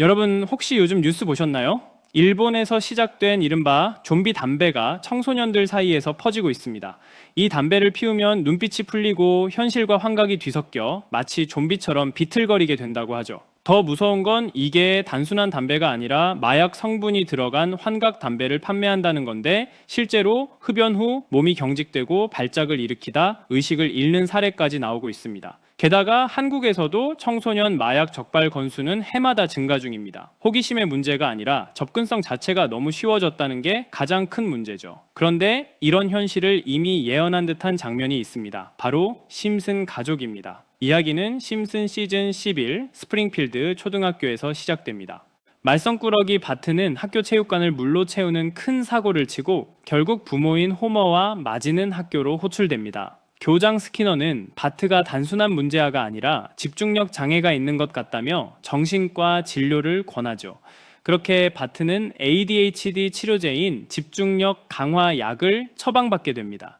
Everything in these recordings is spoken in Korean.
여러분 혹시 요즘 뉴스 보셨나요? 일본에서 시작된 이른바 좀비 담배가 청소년들 사이에서 퍼지고 있습니다. 이 담배를 피우면 눈빛이 풀리고 현실과 환각이 뒤섞여 마치 좀비처럼 비틀거리게 된다고 하죠. 더 무서운 건 이게 단순한 담배가 아니라 마약 성분이 들어간 환각 담배를 판매한다는 건데, 실제로 흡연 후 몸이 경직되고 발작을 일으키다 의식을 잃는 사례까지 나오고 있습니다. 게다가 한국에서도 청소년 마약 적발 건수는 해마다 증가 중입니다. 호기심의 문제가 아니라 접근성 자체가 너무 쉬워졌다는 게 가장 큰 문제죠. 그런데 이런 현실을 이미 예언한 듯한 장면이 있습니다. 바로 심슨 가족입니다. 이야기는 심슨 시즌 11 스프링필드 초등학교에서 시작됩니다. 말썽꾸러기 바트는 학교 체육관을 물로 채우는 큰 사고를 치고 결국 부모인 호머와 마지는 학교로 호출됩니다. 교장 스키너는 바트가 단순한 문제아가 아니라 집중력 장애가 있는 것 같다며 정신과 진료를 권하죠. 그렇게 바트는 ADHD 치료제인 집중력 강화 약을 처방받게 됩니다.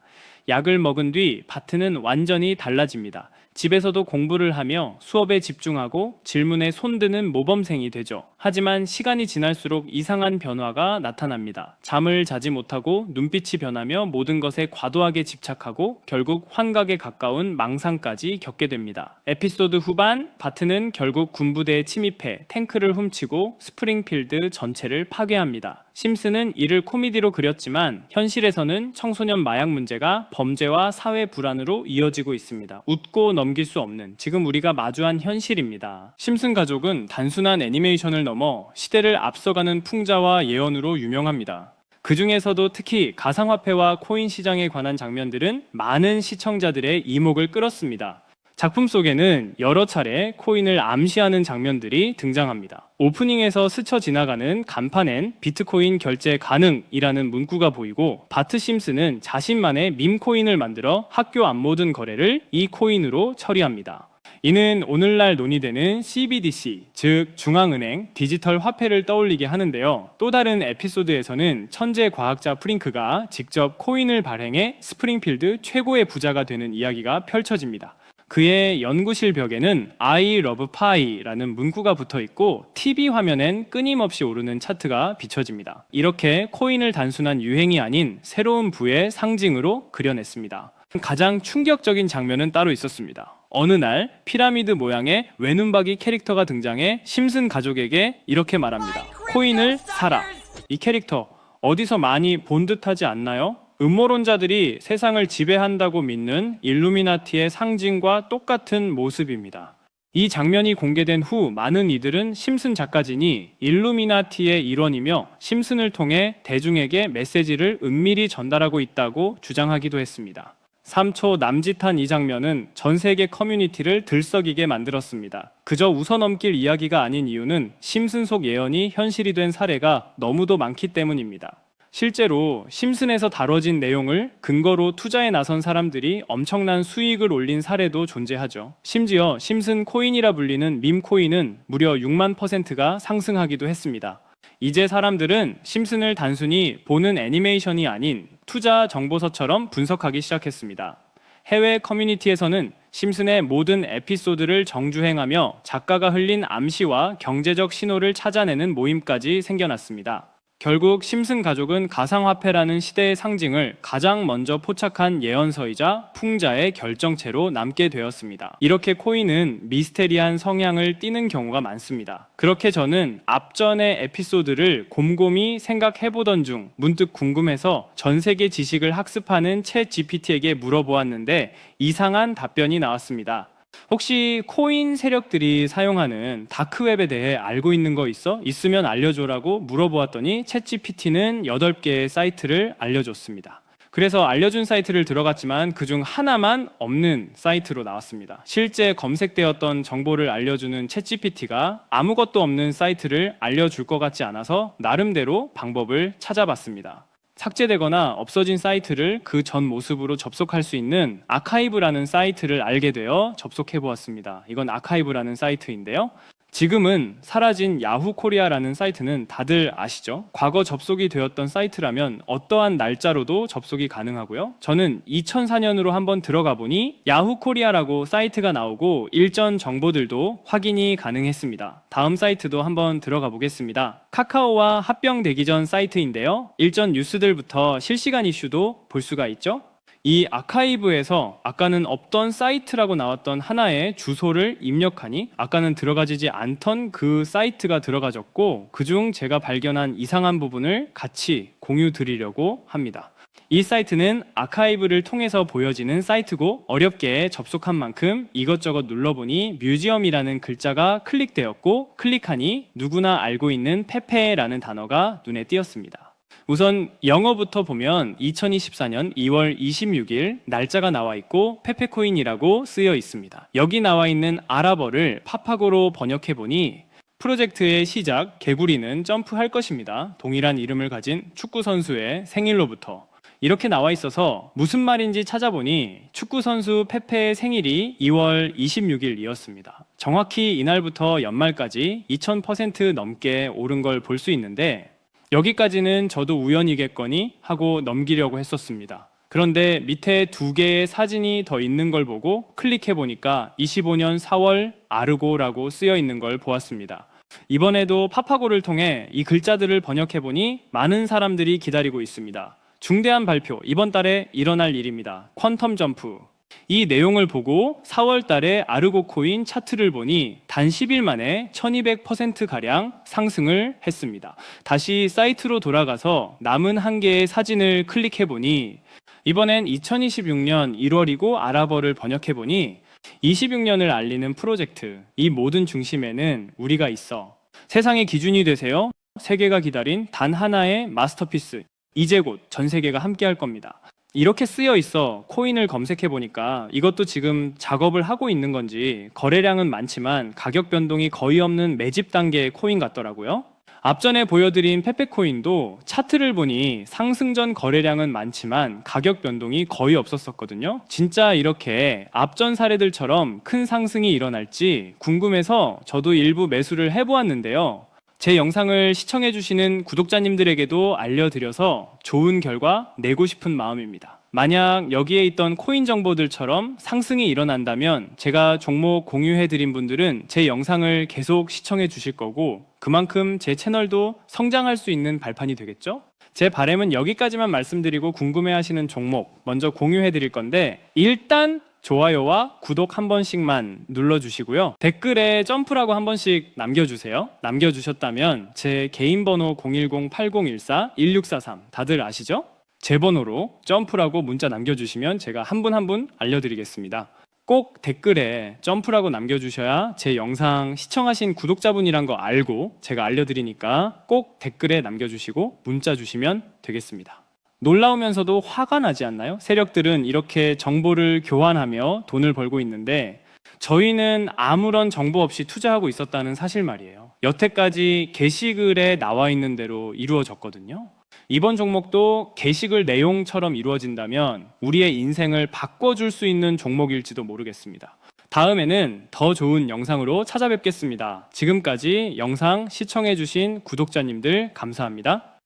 약을 먹은 뒤 바트는 완전히 달라집니다. 집에서도 공부를 하며 수업에 집중하고 질문에 손드는 모범생이 되죠. 하지만 시간이 지날수록 이상한 변화가 나타납니다. 잠을 자지 못하고 눈빛이 변하며 모든 것에 과도하게 집착하고 결국 환각에 가까운 망상까지 겪게 됩니다. 에피소드 후반, 바트는 결국 군부대에 침입해 탱크를 훔치고 스프링필드 전체를 파괴합니다. 심슨은 이를 코미디로 그렸지만 현실에서는 청소년 마약 문제가 범죄와 사회 불안으로 이어지고 있습니다. 웃고 넘길 수 없는 지금 우리가 마주한 현실입니다. 심슨 가족은 단순한 애니메이션을 넘어 시대를 앞서가는 풍자와 예언으로 유명합니다. 그 중에서도 특히 가상화폐와 코인 시장에 관한 장면들은 많은 시청자들의 이목을 끌었습니다. 작품 속에는 여러 차례 코인을 암시하는 장면들이 등장합니다. 오프닝에서 스쳐 지나가는 간판엔 비트코인 결제 가능이라는 문구가 보이고, 바트 심슨은 자신만의 밈코인을 만들어 학교 앞 모든 거래를 이 코인으로 처리합니다. 이는 오늘날 논의되는 CBDC, 즉 중앙은행 디지털 화폐를 떠올리게 하는데요. 또 다른 에피소드에서는 천재 과학자 프링크가 직접 코인을 발행해 스프링필드 최고의 부자가 되는 이야기가 펼쳐집니다. 그의 연구실 벽에는 I love pie라는 문구가 붙어 있고 TV 화면엔 끊임없이 오르는 차트가 비춰집니다. 이렇게 코인을 단순한 유행이 아닌 새로운 부의 상징으로 그려냈습니다. 가장 충격적인 장면은 따로 있었습니다. 어느 날 피라미드 모양의 외눈박이 캐릭터가 등장해 심슨 가족에게 이렇게 말합니다. 코인을 사라. 이 캐릭터 어디서 많이 본 듯하지 않나요? 음모론자들이 세상을 지배한다고 믿는 일루미나티의 상징과 똑같은 모습입니다. 이 장면이 공개된 후 많은 이들은 심슨 작가진이 일루미나티의 일원이며 심슨을 통해 대중에게 메시지를 은밀히 전달하고 있다고 주장하기도 했습니다. 3초 남짓한 이 장면은 전 세계 커뮤니티를 들썩이게 만들었습니다. 그저 웃어넘길 이야기가 아닌 이유는 심슨 속 예언이 현실이 된 사례가 너무도 많기 때문입니다. 실제로 심슨에서 다뤄진 내용을 근거로 투자에 나선 사람들이 엄청난 수익을 올린 사례도 존재하죠. 심지어 심슨 코인이라 불리는 밈 코인은 무려 6만%가 상승하기도 했습니다. 이제 사람들은 심슨을 단순히 보는 애니메이션이 아닌 투자 정보서처럼 분석하기 시작했습니다. 해외 커뮤니티에서는 심슨의 모든 에피소드를 정주행하며 작가가 흘린 암시와 경제적 신호를 찾아내는 모임까지 생겨났습니다. 결국 심슨 가족은 가상화폐라는 시대의 상징을 가장 먼저 포착한 예언서이자 풍자의 결정체로 남게 되었습니다. 이렇게 코인은 미스테리한 성향을 띠는 경우가 많습니다. 그렇게 저는 앞전의 에피소드를 곰곰이 생각해보던 중 문득 궁금해서 전 세계 지식을 학습하는 챗 GPT에게 물어보았는데 이상한 답변이 나왔습니다. 혹시 코인 세력들이 사용하는 다크웹에 대해 알고 있는 거 있어? 있으면 알려줘라고 물어보았더니 챗GPT는 8개의 사이트를 알려줬습니다. 그래서 알려준 사이트를 들어갔지만 그중 하나만 없는 사이트로 나왔습니다. 실제 검색되었던 정보를 알려주는 챗GPT가 아무것도 없는 사이트를 알려줄 것 같지 않아서 나름대로 방법을 찾아봤습니다. 삭제되거나 없어진 사이트를 그 전 모습으로 접속할 수 있는 아카이브라는 사이트를 알게 되어 접속해 보았습니다. 이건 아카이브라는 사이트인데요. 지금은 사라진 야후 코리아라는 사이트는 다들 아시죠? 과거 접속이 되었던 사이트라면 어떠한 날짜로도 접속이 가능하고요. 저는 2004년으로 한번 들어가 보니 야후 코리아라고 사이트가 나오고 일전 정보들도 확인이 가능했습니다. 다음 사이트도 한번 들어가 보겠습니다. 카카오와 합병되기 전 사이트인데요. 일전 뉴스들부터 실시간 이슈도 볼 수가 있죠. 이 아카이브에서 아까는 없던 사이트라고 나왔던 하나의 주소를 입력하니 아까는 들어가지지 않던 그 사이트가 들어가졌고, 그중 제가 발견한 이상한 부분을 같이 공유 드리려고 합니다. 이 사이트는 아카이브를 통해서 보여지는 사이트고, 어렵게 접속한 만큼 이것저것 눌러보니 뮤지엄이라는 글자가 클릭되었고, 클릭하니 누구나 알고 있는 페페라는 단어가 눈에 띄었습니다. 우선 영어부터 보면 2024년 2월 26일 날짜가 나와 있고 페페코인이라고 쓰여 있습니다. 여기 나와 있는 아랍어를 파파고로 번역해 보니 프로젝트의 시작, 개구리는 점프할 것입니다. 동일한 이름을 가진 축구 선수의 생일로부터 이렇게 나와 있어서 무슨 말인지 찾아보니 축구 선수 페페의 생일이 2월 26일이었습니다. 정확히 이날부터 연말까지 2000% 넘게 오른 걸 볼 수 있는데, 여기까지는 저도 우연이겠거니 하고 넘기려고 했었습니다. 그런데 밑에 두 개의 사진이 더 있는 걸 보고 클릭해 보니까 25년 4월 아르고라고 쓰여 있는 걸 보았습니다. 이번에도 파파고를 통해 이 글자들을 번역해 보니 많은 사람들이 기다리고 있습니다. 중대한 발표, 이번 달에 일어날 일입니다. 퀀텀 점프. 이 내용을 보고 4월 달에 아르고 코인 차트를 보니 단 10일 만에 1200%가량 상승을 했습니다. 다시 사이트로 돌아가서 남은 한 개의 사진을 클릭해 보니 이번엔 2026년 1월이고 아랍어를 번역해 보니 26년을 알리는 프로젝트, 이 모든 중심에는 우리가 있어. 세상의 기준이 되세요. 세계가 기다린 단 하나의 마스터피스. 이제 곧 전 세계가 함께 할 겁니다. 이렇게 쓰여 있어 코인을 검색해 보니까 이것도 지금 작업을 하고 있는 건지 거래량은 많지만 가격 변동이 거의 없는 매집 단계의 코인 같더라고요. 앞전에 보여드린 페페코인도 차트를 보니 상승 전 거래량은 많지만 가격 변동이 거의 없었었거든요. 진짜 이렇게 앞전 사례들처럼 큰 상승이 일어날지 궁금해서 저도 일부 매수를 해보았는데요. 제 영상을 시청해주시는 구독자님들에게도 알려드려서 좋은 결과 내고 싶은 마음입니다. 만약 여기에 있던 코인 정보들처럼 상승이 일어난다면 제가 종목 공유해드린 분들은 제 영상을 계속 시청해 주실 거고, 그만큼 제 채널도 성장할 수 있는 발판이 되겠죠? 제 바람은 여기까지만 말씀드리고 궁금해하시는 종목 먼저 공유해드릴 건데, 일단 좋아요와 구독 한 번씩만 눌러주시고요. 댓글에 점프라고 한 번씩 남겨주세요. 남겨주셨다면 제 개인 번호 010-8014-1643 다들 아시죠? 제 번호로 점프라고 문자 남겨주시면 제가 한 분 한 분 알려드리겠습니다. 꼭 댓글에 점프라고 남겨주셔야 제 영상 시청하신 구독자분이란 거 알고 제가 알려드리니까 꼭 댓글에 남겨주시고 문자 주시면 되겠습니다. 놀라우면서도 화가 나지 않나요? 세력들은 이렇게 정보를 교환하며 돈을 벌고 있는데 저희는 아무런 정보 없이 투자하고 있었다는 사실 말이에요. 여태까지 게시글에 나와 있는 대로 이루어졌거든요. 이번 종목도 게시글 내용처럼 이루어진다면 우리의 인생을 바꿔줄 수 있는 종목일지도 모르겠습니다. 다음에는 더 좋은 영상으로 찾아뵙겠습니다. 지금까지 영상 시청해주신 구독자님들 감사합니다.